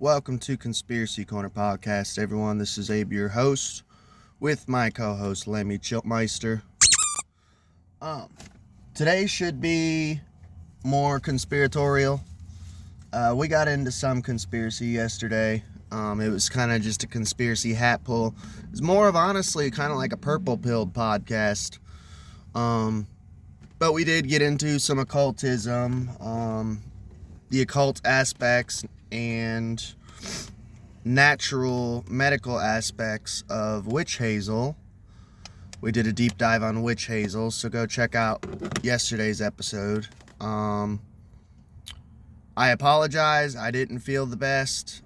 Welcome to Conspiracy Corner Podcast, everyone. This is Abe, your host, with my co-host, Lemmy Chiltmeister. Today should be more conspiratorial. We got into some conspiracy yesterday. It was kind of just a conspiracy hat pull. It was more of, honestly, kind of like a purple pilled podcast. But we did get into some occultism, the occult aspects, and natural medical aspects of witch hazel. We did a deep dive on witch hazel, so go check out yesterday's episode. I apologize, I didn't feel the best.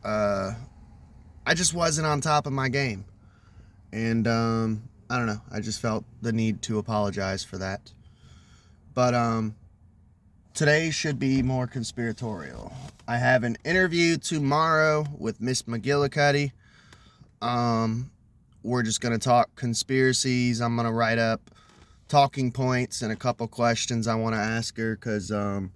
I just wasn't on top of my game. And, I don't know, I just felt the need to apologize for that. But, today should be more conspiratorial. I have an interview tomorrow with Miss McGillicuddy. We're just going to talk conspiracies. I'm going to write up talking points and a couple questions I want to ask her because I'm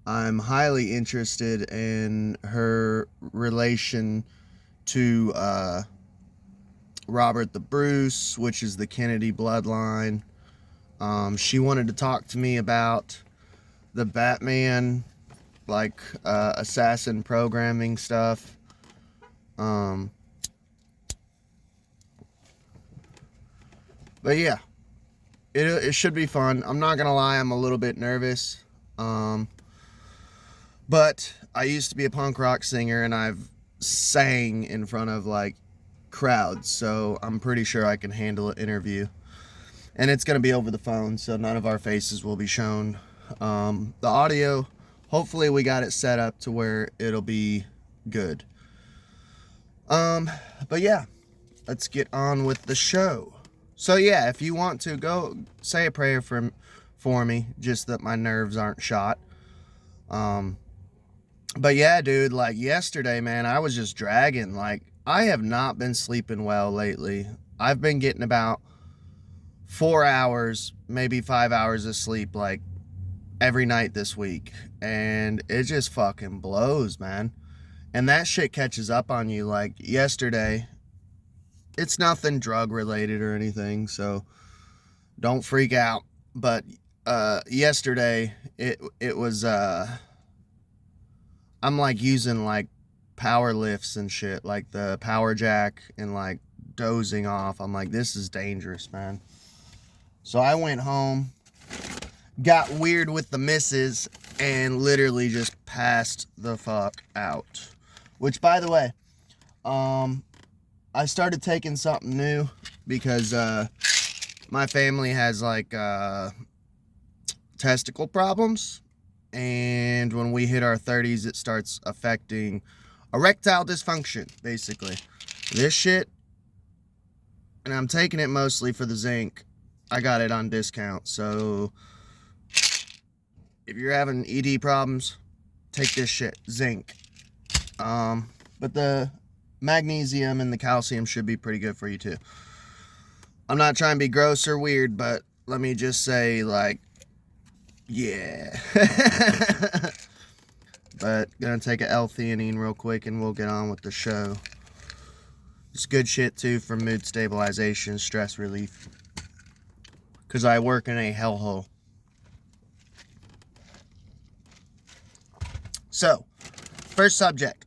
highly interested in her relation to Robert the Bruce, which is the Kennedy bloodline. She wanted to talk to me about the Batman, assassin programming stuff. But yeah, it should be fun. I'm not gonna lie, I'm a little bit nervous. But I used to be a punk rock singer, and I've sang in front of crowds, so I'm pretty sure I can handle an interview. And it's gonna be over the phone, so none of our faces will be shown. The audio, hopefully we got it set up to where it'll be good. But yeah, let's get on with the show. So yeah, if you want to, go say a prayer for me, just that my nerves aren't shot. But yeah, dude, yesterday, man, I was just dragging. I have not been sleeping well lately. I've been getting about 4 hours, maybe 5 hours of sleep, every night this week, and it just fucking blows, man. And that shit catches up on you. Yesterday, it's nothing drug related or anything, so don't freak out, but yesterday it was I'm using power lifts and shit, the power jack, and dozing off. I'm this is dangerous, man. So I went home, got weird with the missus, and literally just passed the fuck out. Which, by the way, I started taking something new because my family has testicle problems, and when we hit our 30s, it starts affecting erectile dysfunction, basically. This shit, and I'm taking it mostly for the zinc. I got it on discount, so if you're having ED problems, take this shit, zinc. But the magnesium and the calcium should be pretty good for you too. I'm not trying to be gross or weird, but let me just say, yeah. But gonna take a L-theanine real quick and we'll get on with the show. It's good shit too for mood stabilization, stress relief. Because I work in a hellhole. So, first subject.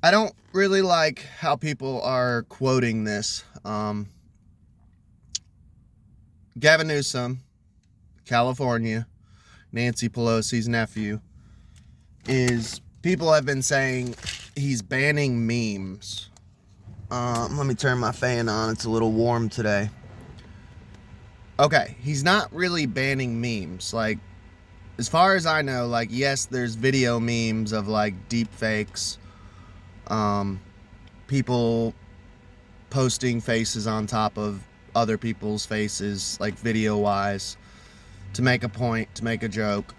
I don't really like how people are quoting this. Gavin Newsom, California, Nancy Pelosi's nephew, people have been saying he's banning memes. Let me turn my fan on. It's a little warm today. Okay, he's not really banning memes. As far as I know, yes, there's video memes of deepfakes, people posting faces on top of other people's faces, video wise, to make a point, to make a joke.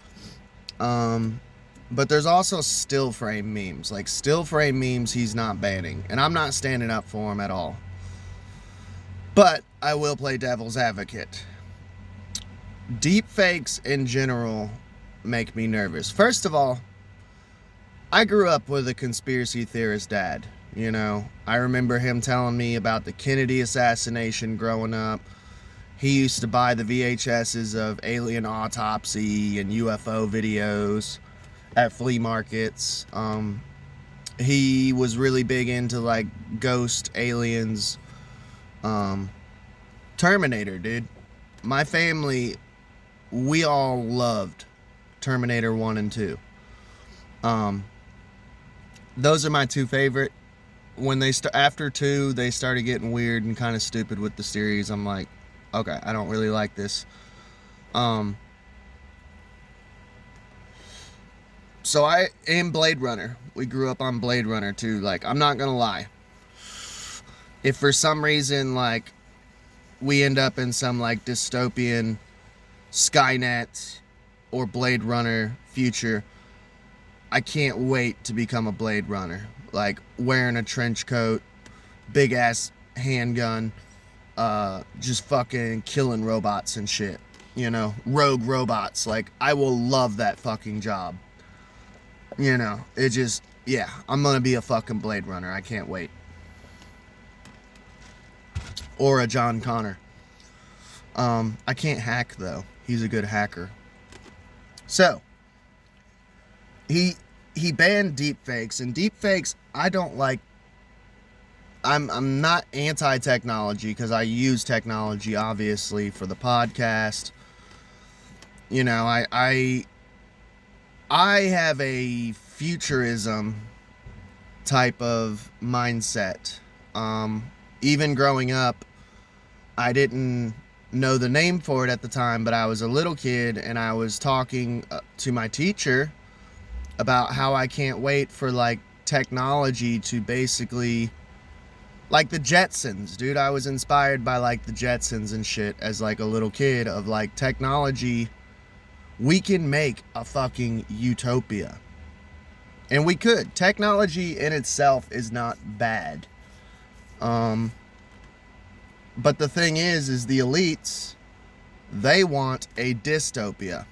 But there's also still frame memes. Still frame memes he's not banning, and I'm not standing up for him at all. But I will play devil's advocate. Deepfakes in general make me nervous. First of all, I grew up with a conspiracy theorist dad. You know, I remember him telling me about the Kennedy assassination growing up. He used to buy the VHSs of alien autopsy and UFO videos at flea markets. He was really big into like ghost aliens. Terminator, dude. My family, we all loved Terminator 1 and 2. Those are my two favorite. When they after 2, they started getting weird and kind of stupid with the series. I'm like, okay, I don't really like this. So I am Blade Runner. We grew up on Blade Runner too. Like, I'm not gonna lie. If for some reason, like, we end up in some, like, dystopian Skynet or Blade Runner future, I can't wait to become a Blade Runner. Like, wearing a trench coat, big ass handgun, just fucking killing robots and shit. You know, rogue robots. Like, I will love that fucking job. You know, it just, yeah, I'm gonna be a fucking Blade Runner. I can't wait. Or a John Connor. I can't hack, though. He's a good hacker. So, he banned deepfakes, and deepfakes, I don't like. I'm not anti-technology, because I use technology, obviously, for the podcast. You know, I have a futurism type of mindset. Even growing up, I didn't know the name for it at the time, but I was a little kid, and I was talking to my teacher about how I can't wait for, like, technology to basically, like the Jetsons, dude. I was inspired by, like, the Jetsons and shit as, like, a little kid of, like, technology. We can make a fucking utopia. And we could. Technology in itself is not bad. But the thing is the elites, they want a dystopia.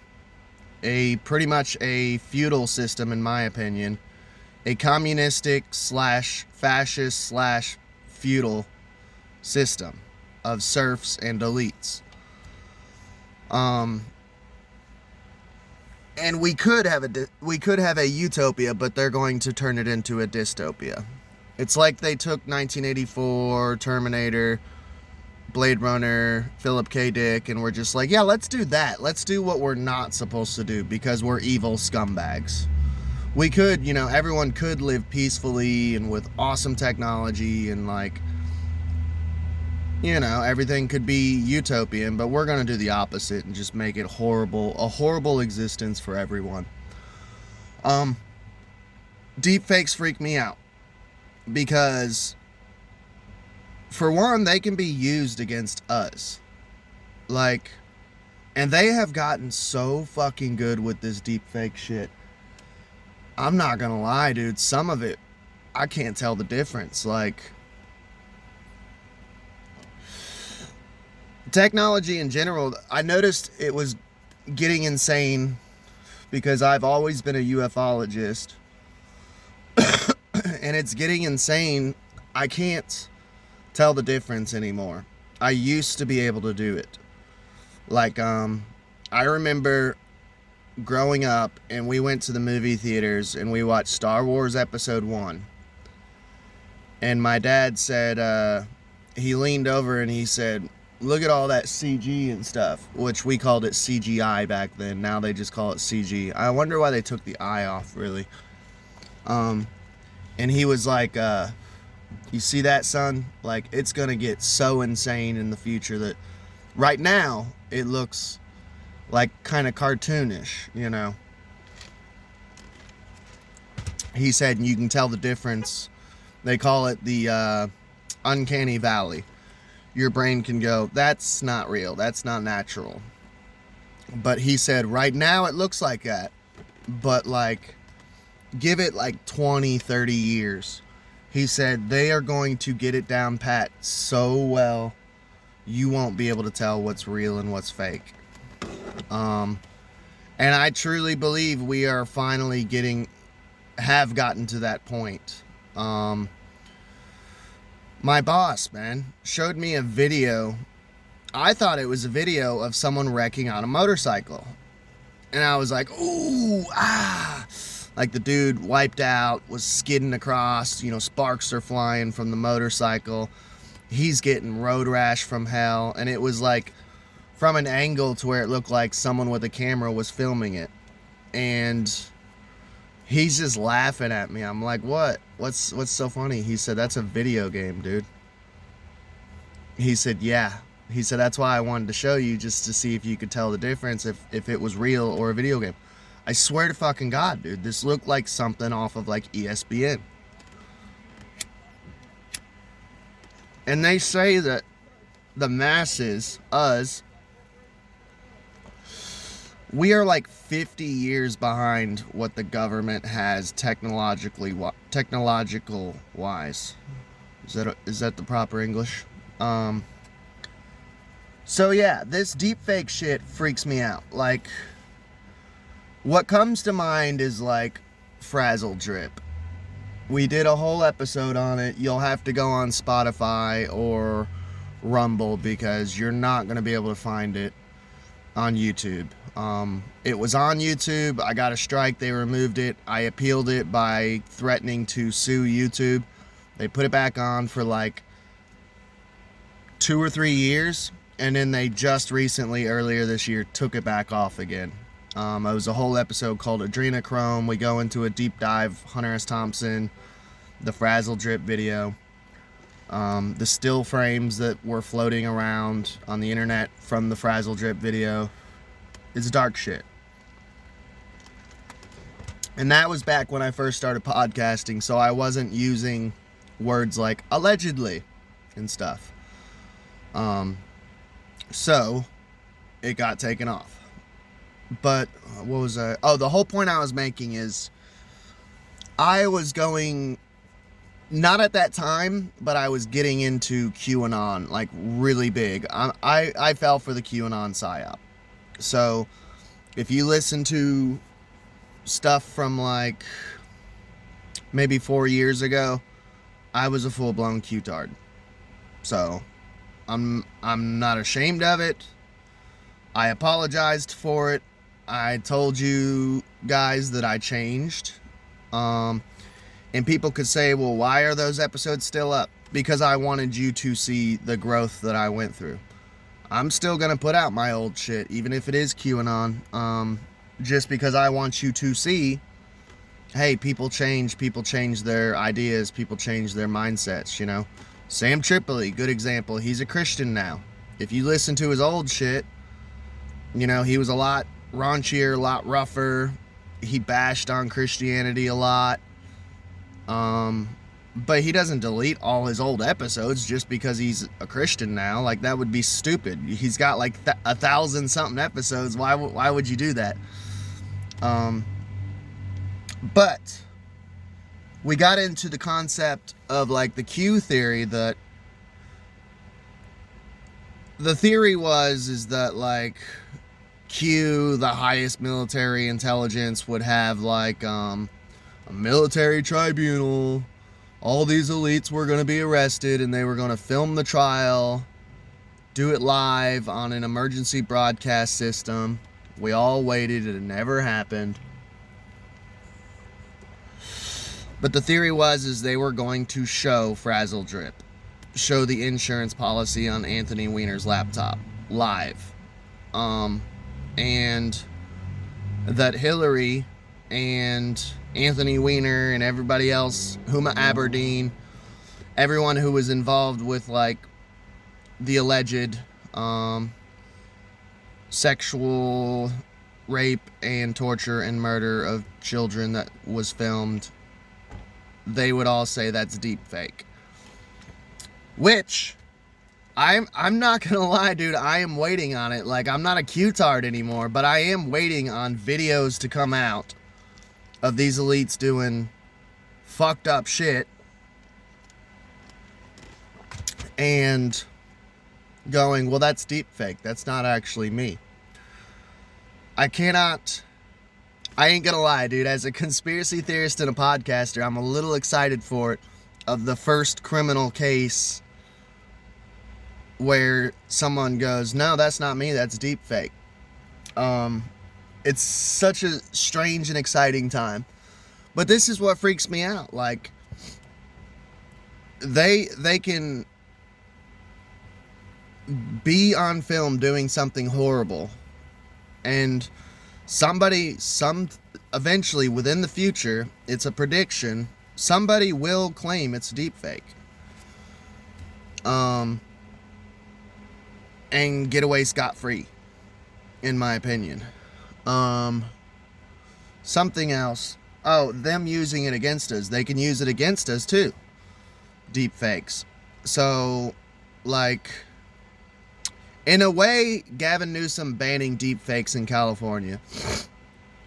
Pretty much a feudal system, in my opinion. A communistic / fascist / feudal system of serfs and elites. And we could have a utopia, but they're going to turn it into a dystopia. It's like they took 1984, Terminator, Blade Runner, Philip K. Dick, and we're just like, yeah, let's do that. Let's do what we're not supposed to do, because we're evil scumbags. We could, you know, everyone could live peacefully and with awesome technology, and, like, you know, everything could be utopian, but we're going to do the opposite and just make it horrible, a horrible existence for everyone. Deepfakes freak me out, because for one, they can be used against us. Like, and they have gotten so fucking good with this deepfake shit. I'm not gonna lie, dude. Some of it, I can't tell the difference. Like, technology in general, I noticed it was getting insane, because I've always been a ufologist. And it's getting insane. I can't tell the difference anymore. I used to be able to do it. Like, I remember growing up, and we went to the movie theaters and we watched Star Wars Episode 1. And my dad said, he leaned over and he said, look at all that CG and stuff, which we called it CGI back then. Now they just call it CG. I wonder why they took the I off, really. And he was like, you see that, son? Like, it's gonna get so insane in the future that right now it looks like kind of cartoonish, you know. He said you can tell the difference. They call it the uncanny valley. Your brain can go, that's not real, that's not natural. But he said right now it looks like that, but, like, give it like 20, 30 years. He said they are going to get it down pat so well, you won't be able to tell what's real and what's fake. And I truly believe we are finally getting have gotten to that point. My boss, man, showed me a video. I thought it was a video of someone wrecking on a motorcycle. And I was like, ooh, ah. Like the dude wiped out, was skidding across, you know, sparks are flying from the motorcycle. He's getting road rash from hell. And it was like from an angle to where it looked like someone with a camera was filming it. And he's just laughing at me. I'm like, what? What's so funny? He said, that's a video game, dude. He said, yeah. He said, that's why I wanted to show you, just to see if you could tell the difference if it was real or a video game. I swear to fucking God, dude, this looked like something off of like ESPN. And they say that the masses, us, we are like 50 years behind what the government has technological wise. Is that the proper English? So yeah, this deepfake shit freaks me out. Like, what comes to mind is like Frazzle Drip. We did a whole episode on it. You'll have to go on Spotify or Rumble because you're not going to be able to find it on YouTube. It was on YouTube. I got a strike. They removed it. I appealed it by threatening to sue YouTube. They put it back on for like 2 or 3 years. And then they just recently, earlier this year, took it back off again. It was a whole episode called Adrenochrome. We go into a deep dive, Hunter S. Thompson, the Frazzle Drip video, the still frames that were floating around on the internet from the Frazzle Drip video. It's dark shit. And that was back when I first started podcasting, so I wasn't using words like allegedly and stuff. So it got taken off. But what was I? Oh, the whole point I was making is I was going, not at that time, but I was getting into QAnon like really big. I fell for the QAnon psyop. So if you listen to stuff from like maybe 4 years ago, I was a full-blown Q-tard. So I'm not ashamed of it. I apologized for it. I told you guys that I changed. And people could say, well, why are those episodes still up? Because I wanted you to see the growth that I went through. I'm still going to put out my old shit, even if it is QAnon. Just because I want you to see, hey, people change their ideas, people change their mindsets, you know. Sam Tripoli, good example. He's a Christian now. If you listen to his old shit, you know, he was a lot raunchier, a lot rougher. He bashed on Christianity a lot. But he doesn't delete all his old episodes just because he's a Christian now. Like, that would be stupid. He's got like 1,000-something episodes. Why would you do that? But we got into the concept of like the Q theory, that the theory is that like Q, the highest military intelligence, would have like a military tribunal. All these elites were going to be arrested and they were going to film the trial, do it live on an emergency broadcast system. We all waited, it never happened. But the theory is they were going to show Frazzle Drip, show the insurance policy on Anthony Weiner's laptop live. And that Hillary and Anthony Weiner and everybody else, Huma Aberdeen, everyone who was involved with like the alleged sexual rape and torture and murder of children that was filmed, they would all say that's deep fake. Which I'm not gonna lie, dude, I am waiting on it. Like, I'm not a Q-tard anymore, but I am waiting on videos to come out of these elites doing fucked up shit and going, well, that's deep fake. That's not actually me. I I ain't gonna lie, dude. As a conspiracy theorist and a podcaster, I'm a little excited for it. Of the first criminal case where someone goes, no, that's not me, that's deepfake. It's such a strange and exciting time. But this is what freaks me out. Like, they can be on film doing something horrible, and eventually within the future, it's a prediction, somebody will claim it's deepfake. And get away scot-free, in my opinion. Something else. Oh, them using it against us. They can use it against us too. Deepfakes. So, like, in a way, Gavin Newsom banning deepfakes in California.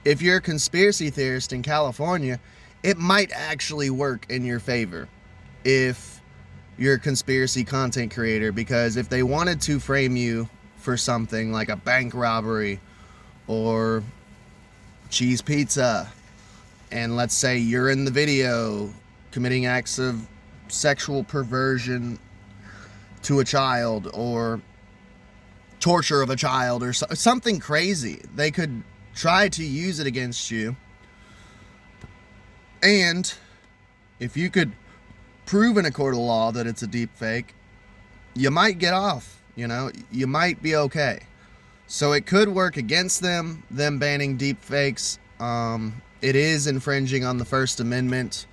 If you're a conspiracy theorist in California, it might actually work in your favor if you're a conspiracy content creator, because if they wanted to frame you for something like a bank robbery or cheese pizza, and let's say you're in the video committing acts of sexual perversion to a child or torture of a child or something crazy, they could try to use it against you. And if you could prove in a court of law that it's a deep fake, you might get off, you might be okay. So it could work against them banning deep fakes. It is infringing on the First Amendment.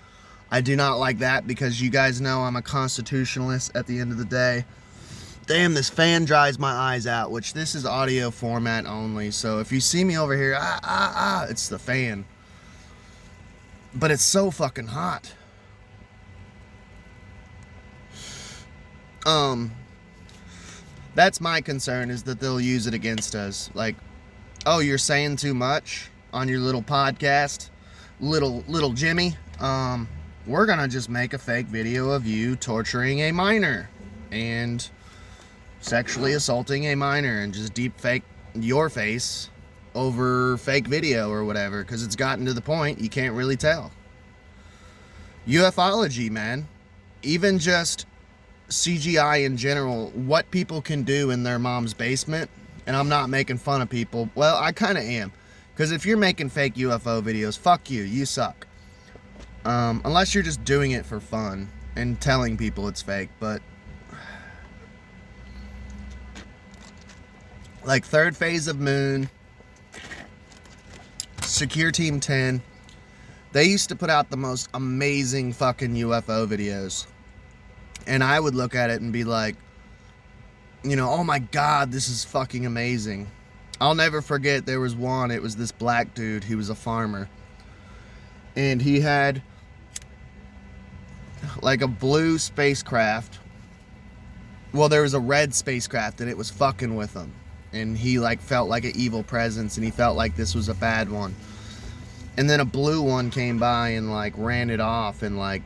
I do not like that, because you guys know I'm a constitutionalist at the end of the day. Damn, this fan dries my eyes out, which this is audio format only. So if you see me over here, it's the fan. But it's so fucking hot. That's my concern, is that they'll use it against us. Like, oh, you're saying too much on your little podcast, little Jimmy. We're gonna just make a fake video of you torturing a minor and sexually assaulting a minor, and just deep fake your face over fake video or whatever, because it's gotten to the point you can't really tell. Ufology, man. Even just CGI in general, what people can do in their mom's basement, and I'm not making fun of people. Well, I kind of am, because if you're making fake UFO videos, fuck you, you suck. Unless you're just doing it for fun and telling people it's fake. But like Third Phase of Moon, Secure Team 10, they used to put out the most amazing fucking UFO videos. And I would look at it and be like, oh my God, this is fucking amazing. I'll never forget, there was one, it was this black dude, he was a farmer. And he had like a blue spacecraft. Well, there was a red spacecraft and it was fucking with him. And he like felt like an evil presence, and he felt like this was a bad one. And then a blue one came by and like ran it off and like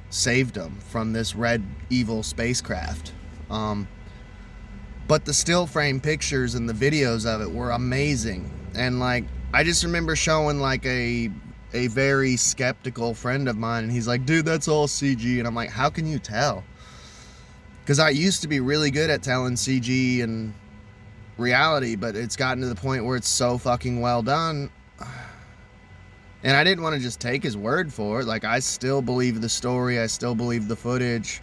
saved him from this red evil spacecraft. But the still frame pictures and the videos of it were amazing. And like, I just remember showing like a very skeptical friend of mine, and he's like, dude, that's all CG. And I'm like, how can you tell? Because I used to be really good at telling CG and reality, but it's gotten to the point where it's so fucking well done. And I didn't want to just take his word for it. Like, I still believe the story, I still believe the footage.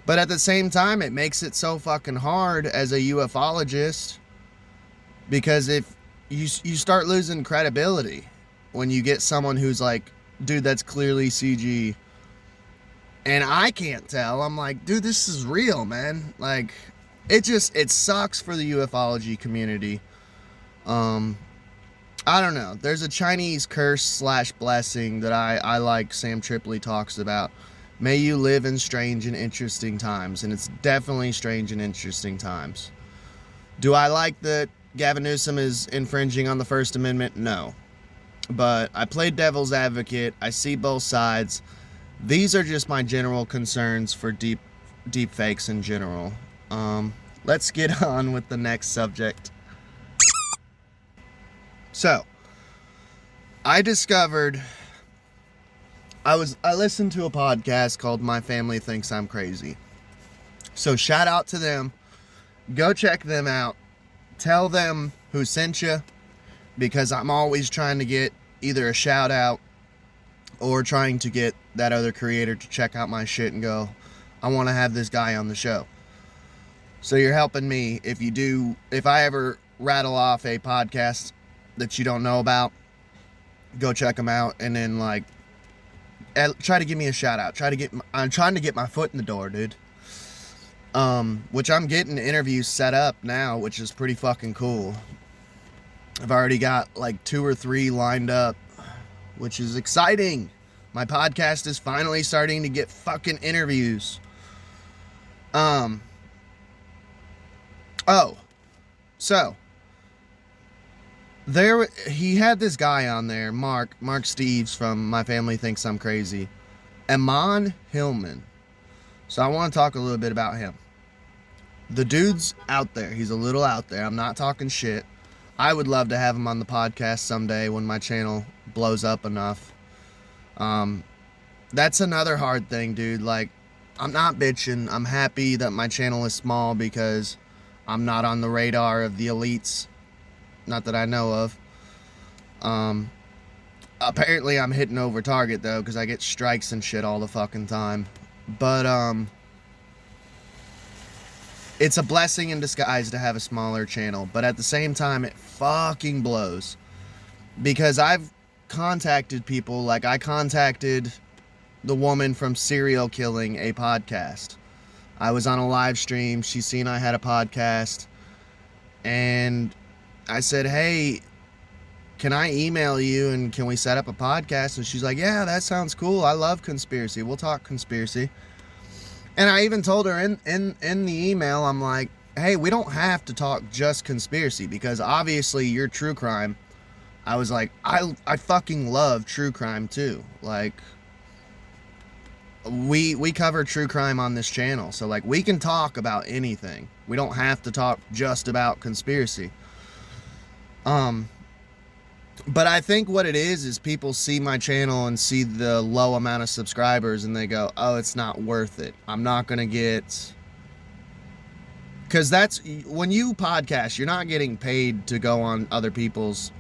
But at the same time, it makes it so fucking hard as a ufologist, because if you start losing credibility when you get someone who's like, dude, that's clearly CG, and I can't tell. I'm like, dude, this is real, man. Like, it sucks for the ufology community. I don't know. There's a Chinese curse / blessing that I like Sam Tripoli talks about. May you live in strange and interesting times. And it's definitely strange and interesting times. Do I like that Gavin Newsom is infringing on the First Amendment? No. But I play devil's advocate. I see both sides. These are just my general concerns for deep fakes in general. Let's get on with the next subject. So, I discovered, I listened to a podcast called My Family Thinks I'm Crazy. So shout out to them. Go check them out. Tell them who sent you, because I'm always trying to get either a shout out or trying to get that other creator to check out my shit and go, I want to have this guy on the show. So you're helping me if I ever rattle off a podcast that you don't know about, go check them out, and then like try to give me a shout out. I'm trying to get my foot in the door, dude. Which I'm getting interviews set up now, which is pretty fucking cool. I've already got like 2 or 3 lined up, which is exciting. My podcast is finally starting to get fucking interviews. So he had this guy on there, Mark Steves from My Family Thinks I'm Crazy. Ammon Hillman. So I want to talk a little bit about him. The dude's out there. He's a little out there. I'm not talking shit. I would love to have him on the podcast someday when my channel blows up enough. That's another hard thing, dude. Like, I'm not bitching. I'm happy that my channel is small because I'm not on the radar of the elites. Not that I know of. Apparently I'm hitting over target though, because I get strikes and shit all the fucking time. But it's a blessing in disguise to have a smaller channel, but at the same time it fucking blows, because I've contacted people. Like, I contacted the woman from Serial Killing, a podcast. I was on a live stream. She seen I had a podcast, and I said, hey, can I email you and can we set up a podcast? And she's like, yeah, that sounds cool. I love conspiracy. We'll talk conspiracy. And I even told her in the email, I'm like, hey, we don't have to talk just conspiracy, because obviously you're true crime. I was like, I fucking love true crime too. Like, we cover true crime on this channel. So like, we can talk about anything. We don't have to talk just about conspiracy. But I think what it is people see my channel and see the low amount of subscribers and they go, oh, it's not worth it. I'm not going to get... Because that's... When you podcast, you're not getting paid to go on other people's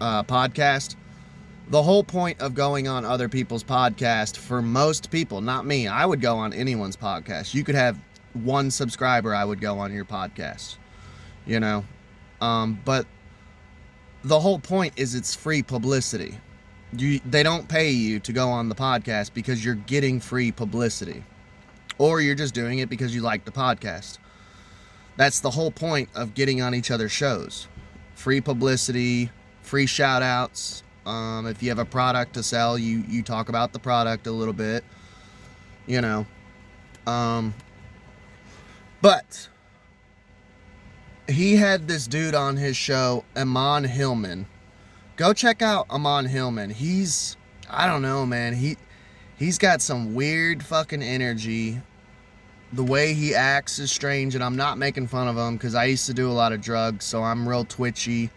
podcast. The whole point of going on other people's podcast, for most people, not me, I would go on anyone's podcast. You could have 1 subscriber, I would go on your podcast. You know? But... the whole point is it's free publicity. They don't pay you to go on the podcast because you're getting free publicity. Or you're just doing it because you like the podcast. That's the whole point of getting on each other's shows. Free publicity, free shout outs. If you have a product to sell, you talk about the product a little bit. You know. But... he had this dude on his show, Ammon Hillman. Go check out Ammon Hillman. I don't know, man. He's got some weird fucking energy. The way he acts is strange, and I'm not making fun of him because I used to do a lot of drugs, so I'm real twitchy.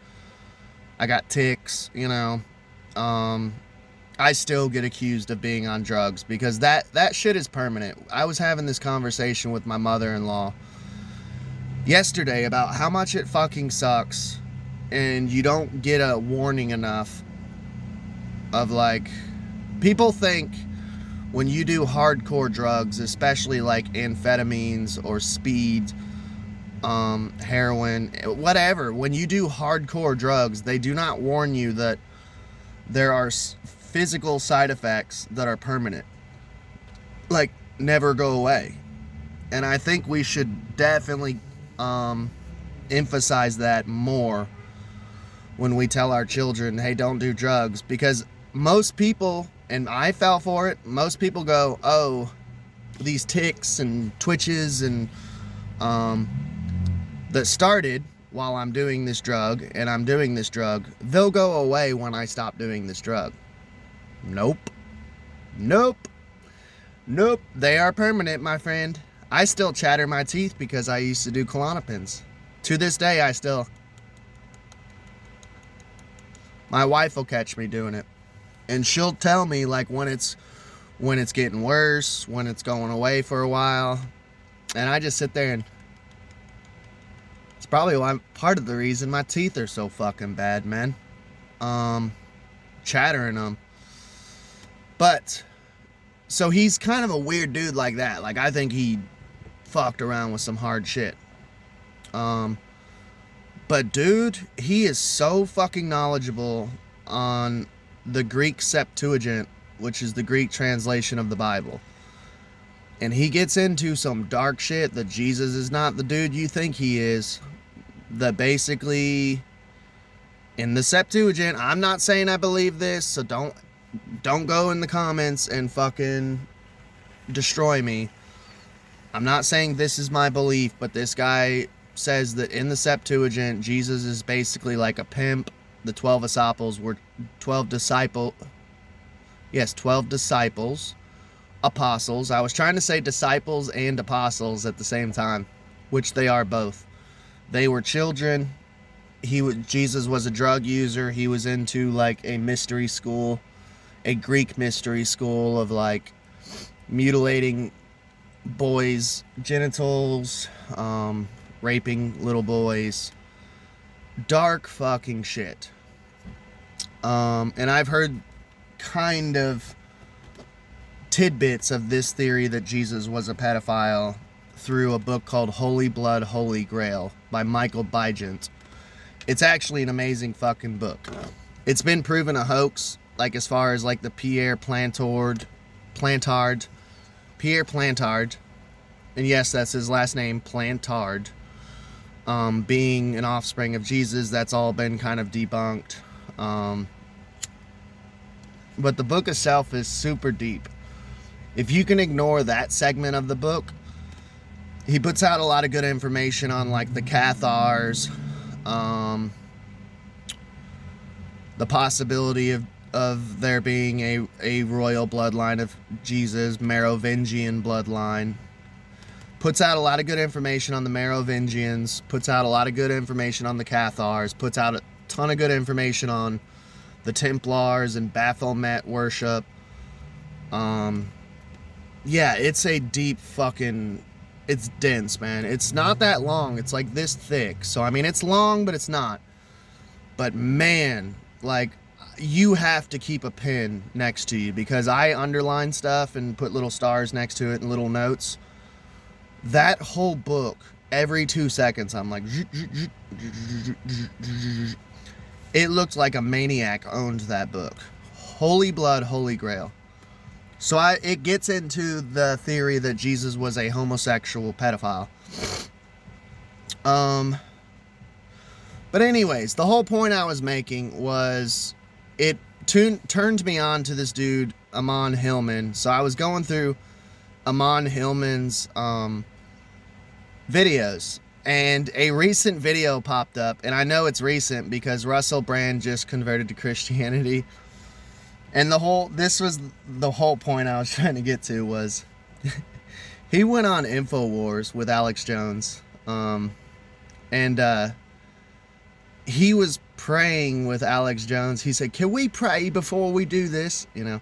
I got tics, you know. I still get accused of being on drugs because that shit is permanent. I was having this conversation with my mother-in-law yesterday about how much it fucking sucks, and you don't get a warning enough of, like, people think when you do hardcore drugs, especially like amphetamines or speed, heroin, whatever, when you do hardcore drugs, they do not warn you that there are physical side effects that are permanent, like never go away. And I think we should definitely emphasize that more when we tell our children, hey, don't do drugs, because most people, and I fell for it, most people go, oh, these tics and twitches and that started while I'm doing this drug and I'm doing this drug, they'll go away when I stop doing this drug. Nope. They are permanent, my friend. I still chatter my teeth because I used to do Klonopins. To this day, I still... My wife will catch me doing it. And she'll tell me, like, when it's getting worse, when it's going away for a while. And I just sit there, and it's probably part of the reason my teeth are so fucking bad, man. Chattering them. But, so he's kind of a weird dude like that. Like, I think he fucked around with some hard shit. But dude, he is so fucking knowledgeable on the Greek Septuagint, which is the Greek translation of the Bible. And he gets into some dark shit that Jesus is not the dude you think he is. That basically, in the Septuagint, I'm not saying I believe this, so don't go in the comments and fucking destroy me. I'm not saying this is my belief, but this guy says that in the Septuagint, Jesus is basically like a pimp. The 12 disciples were 12 disciples. Yes, 12 disciples. Apostles. I was trying to say disciples and apostles at the same time, which they are both. They were children. Jesus was a drug user. He was into like a mystery school, a Greek mystery school of like mutilating boys' genitals, raping little boys. Dark fucking shit. And I've heard kind of tidbits of this theory that Jesus was a pedophile through a book called Holy Blood, Holy Grail by Michael Bygent. It's actually an amazing fucking book. It's been proven a hoax, like as far as like the Pierre Plantard, and yes, that's his last name, Plantard, being an offspring of Jesus. That's all been kind of debunked. But the book itself is super deep. If you can ignore that segment of the book, he puts out a lot of good information on like the Cathars, the possibility of there being a royal bloodline of Jesus, Merovingian bloodline. Puts out a lot of good information on the Merovingians, puts out a lot of good information on the Cathars, puts out a ton of good information on the Templars and Baphomet worship. Yeah, it's a deep fucking... It's dense, man. It's not that long. It's like this thick. So, I mean, it's long, but it's not. But, man, like, you have to keep a pen next to you because I underline stuff and put little stars next to it and little notes. That whole book, every 2 seconds, I'm like... It looked like a maniac owned that book. Holy Blood, Holy Grail. So it gets into the theory that Jesus was a homosexual pedophile. But anyways, the whole point I was making was it turned me on to this dude, Ammon Hillman. So I was going through Ammon Hillman's videos. And a recent video popped up. And I know it's recent because Russell Brand just converted to Christianity. And this was the whole point I was trying to get to was he went on InfoWars with Alex Jones. And he was praying with Alex Jones. He said, "Can we pray before we do this?" You know.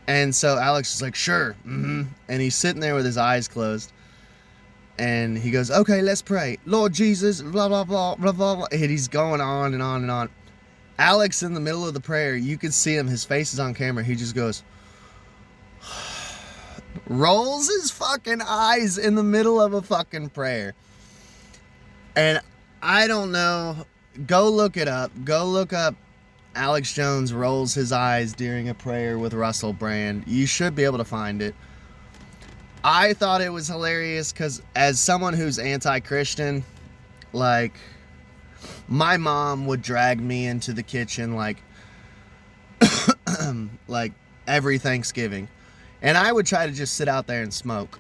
And so Alex is like, "Sure." Mm-hmm. And he's sitting there with his eyes closed. And he goes, "Okay, let's pray. Lord Jesus, blah, blah, blah, blah, blah, blah." And he's going on and on and on. Alex, in the middle of the prayer, you could see him. His face is on camera. He just goes, rolls his fucking eyes in the middle of a fucking prayer. And I don't know. Go look it up. Go look up Alex Jones rolls his eyes during a prayer with Russell Brand. You should be able to find it. I thought it was hilarious because as someone who's anti-Christian, like... my mom would drag me into the kitchen like like every Thanksgiving. And I would try to just sit out there and smoke.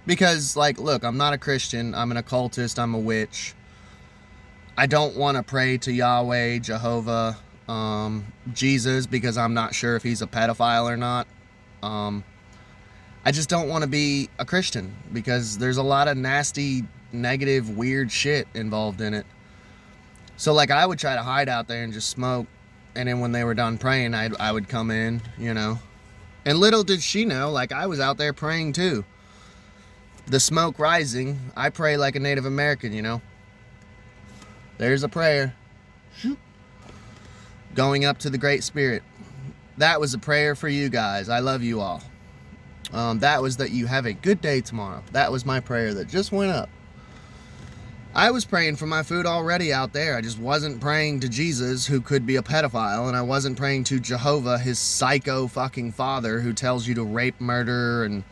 Because, like, look, I'm not a Christian. I'm an occultist. I'm a witch. I don't want to pray to Yahweh, Jehovah, Jesus, because I'm not sure if he's a pedophile or not. I just don't want to be a Christian because there's a lot of nasty, negative, weird shit involved in it. So, like, I would try to hide out there and just smoke. And then when they were done praying, I would come in, you know. And little did she know, like, I was out there praying too. The smoke rising, I pray like a Native American, you know. There's a prayer. Going up to the Great Spirit. That was a prayer for you guys. I love you all. That was that you have a good day tomorrow. That was my prayer that just went up. I was praying for my food already out there. I just wasn't praying to Jesus, who could be a pedophile, and I wasn't praying to Jehovah, his psycho fucking father, who tells you to rape, murder, and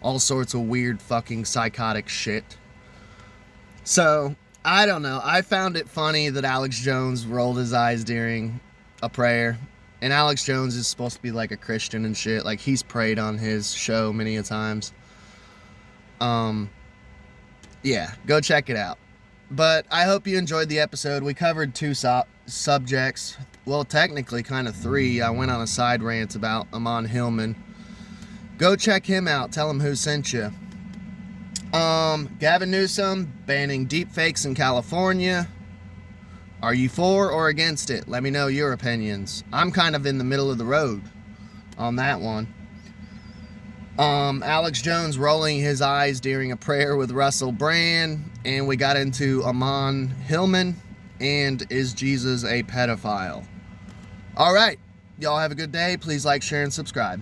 all sorts of weird fucking psychotic shit. So, I don't know. I found it funny that Alex Jones rolled his eyes during a prayer. And Alex Jones is supposed to be like a Christian and shit. Like, he's prayed on his show many a times. Yeah, go check it out. But I hope you enjoyed the episode. We covered 2 subjects. Well, technically kind of 3. I went on a side rant about Ammon Hillman. Go check him out. Tell him who sent you. Gavin Newsom banning deepfakes in California. Are you for or against it? Let me know your opinions. I'm kind of in the middle of the road on that one. Alex Jones rolling his eyes during a prayer with Russell Brand. And we got into Ammon Hillman. And is Jesus a pedophile? Alright. Y'all have a good day. Please like, share, and subscribe.